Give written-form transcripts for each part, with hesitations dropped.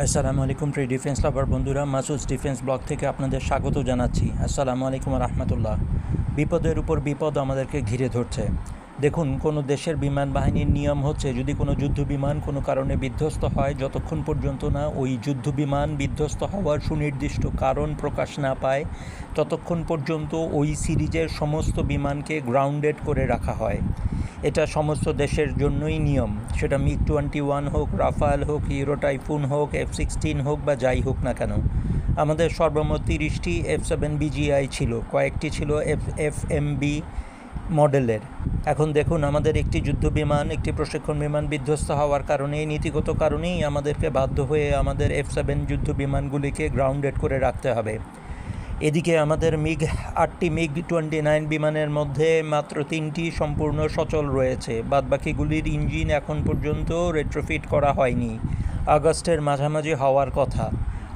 আসসালামু আলাইকুম প্রিয় ডিফেন্স লাভার বন্ধুরা, মাসুদ ডিফেন্স ব্লগ থেকে আপনাদের স্বাগত জানাচ্ছি। আসসালামু আলাইকুম রহমতুল্লাহ। বিপদের উপর বিপদ আমাদেরকে ঘিরে ধরছে। দেখুন, কোনো দেশের বিমান বাহিনীর নিয়ম হচ্ছে, যদি কোনো যুদ্ধ বিমান কোনো কারণে বিধ্বস্ত হয়, যতক্ষণ পর্যন্ত না ওই যুদ্ধ বিমান বিধ্বস্ত হওয়ার সুনির্দিষ্ট কারণ প্রকাশ না পায়, ততক্ষণ পর্যন্ত ওই সিরিজের সমস্ত বিমানকে গ্রাউন্ডেড করে রাখা হয়। এটা সমস্ত দেশের জন্যই নিয়ম, সেটা MiG-21 হোক, রাফাল হোক, ইউরো টাইফুন হোক, F-16 হোক বা যাই হোক না কেন। আমাদের সর্বমোট 30টি F-7BGI ছিল, কয়েকটি ছিল FMB মডেলের। এখন দেখুন, আমাদের একটি যুদ্ধ বিমান, একটি প্রশিক্ষণ বিমান বিধ্বস্ত হওয়ার কারণে, নীতিগত কারণেই আমাদেরকে বাধ্য হয়ে আমাদের F-7 যুদ্ধ বিমানগুলিকে গ্রাউন্ডেড করে রাখতে হবে। এদিকে আমাদের আটটি MiG-29 বিমানের মধ্যে মাত্র 3টি সম্পূর্ণ সচল রয়েছে, বাদবাকিগুলির ইঞ্জিন এখন পর্যন্ত রেট্রোফিট করা হয়নি। আগস্টের মাঝামাঝি হওয়ার কথা,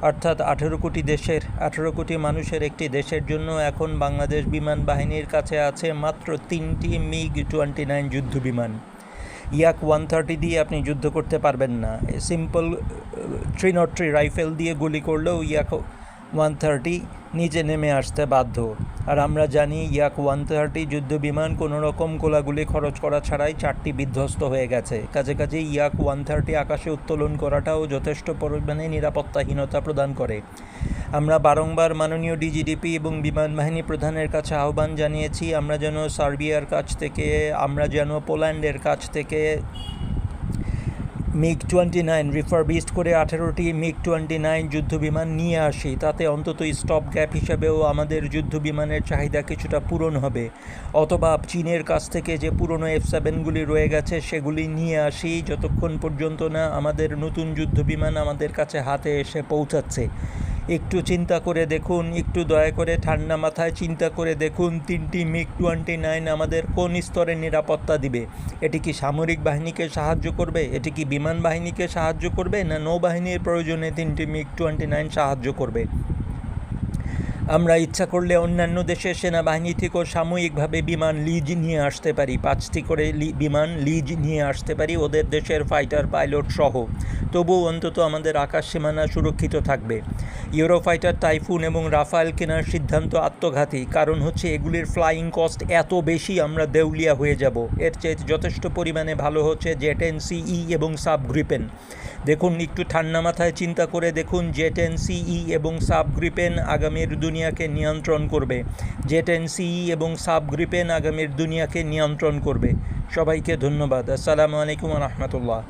অর্থাৎ 18 কোটি মানুষের একটি দেশের জন্য এখন বাংলাদেশ বিমান বাহিনীর কাছে আছে মাত্র 3টি MiG-29 যুদ্ধ বিমান। Yak-130 দিয়ে আপনি যুদ্ধ করতে পারবেন না। সিম্পল 303 রাইফেল দিয়ে গুলি করলেও Yak-130 নিচে নেমে আসতে বাধ্য। আর আমরা জানি Yak-130 যুদ্ধ বিমান কোনো রকম গোলাগুলি খরচ করা ছাড়াই 4টি বিধ্বস্ত হয়ে গেছে। কাজে Yak-130 আকাশে উত্তোলন করাটাও যথেষ্ট পরিমাণে নিরাপত্তাহীনতা প্রদান করে। আমরা বারংবার মাননীয় ডিজিডিপি এবং বিমান বাহিনী প্রধানের কাছে আহ্বান জানিয়েছি, আমরা যেন সার্বিয়ার কাছ থেকে, আমরা যেন পোল্যান্ডের কাছ থেকে MiG-29 রিফারবিশড করে 18টি MiG-29 যুদ্ধ বিমান নিয়ে আসি। তাতে অন্তত স্টপ গ্যাপ হিসাবেও আমাদের যুদ্ধ বিমানের চাহিদা কিছুটা পূরণ হবে। অথবা চীনের কাছ থেকে যে পুরনো F-7গুলি রয়ে গেছে সেগুলি নিয়ে আসি, যতক্ষণ পর্যন্ত না আমাদের নতুন যুদ্ধ বিমান আমাদের কাছে হাতে এসে পৌঁছাচ্ছে। একটু চিন্তা করে দেখুন, একটু দয়া করে ঠান্ডা মাথায় চিন্তা করে দেখুন, 3টি MiG-29 আমাদের কোন স্তরে নিরাপত্তা দিবে? এটি কি সামরিক বাহিনীকে সাহায্য করবে? এটি কি বিমান বাহিনীকে সাহায্য করবে, না নৌবাহিনীর প্রয়োজনে 3টি MiG-29 সাহায্য করবে? আমরা ইচ্ছা করলে অন্যান্য দেশের সেনাবাহিনী থেকেও সাময়িকভাবে বিমান লিজ নিয়ে আসতে পারি, 5টি করে বিমান লিজ নিয়ে আসতে পারি ওদের দেশের ফাইটার পাইলট সহ। তবুও অন্তত আমাদের আকাশ সীমানা সুরক্ষিত থাকবে। ইউরোফাইটার, টাইফুন এবং রাফায়েল কেনার সিদ্ধান্ত আত্মঘাতী, কারণ হচ্ছে এগুলির ফ্লাইং কস্ট এত বেশি, আমরা দেউলিয়া হয়ে যাব। এর চেয়ে যথেষ্ট পরিমাণে ভালো হচ্ছে জেট-10CE এবং সাব গ্রিপেন। দেখুন, একটু ঠান্ডা মাথায় চিন্তা করে দেখুন, জেট-10CE এবং সাব গ্রিপেন আগামীর দুনিয়াকে নিয়ন্ত্রণ করবে। জেট-10CE এবং সাব গ্রিপেন আগামীর দুনিয়াকে নিয়ন্ত্রণ করবে। সবাইকে ধন্যবাদ। আসসালামু আলাইকুম রহমতুল্লাহ।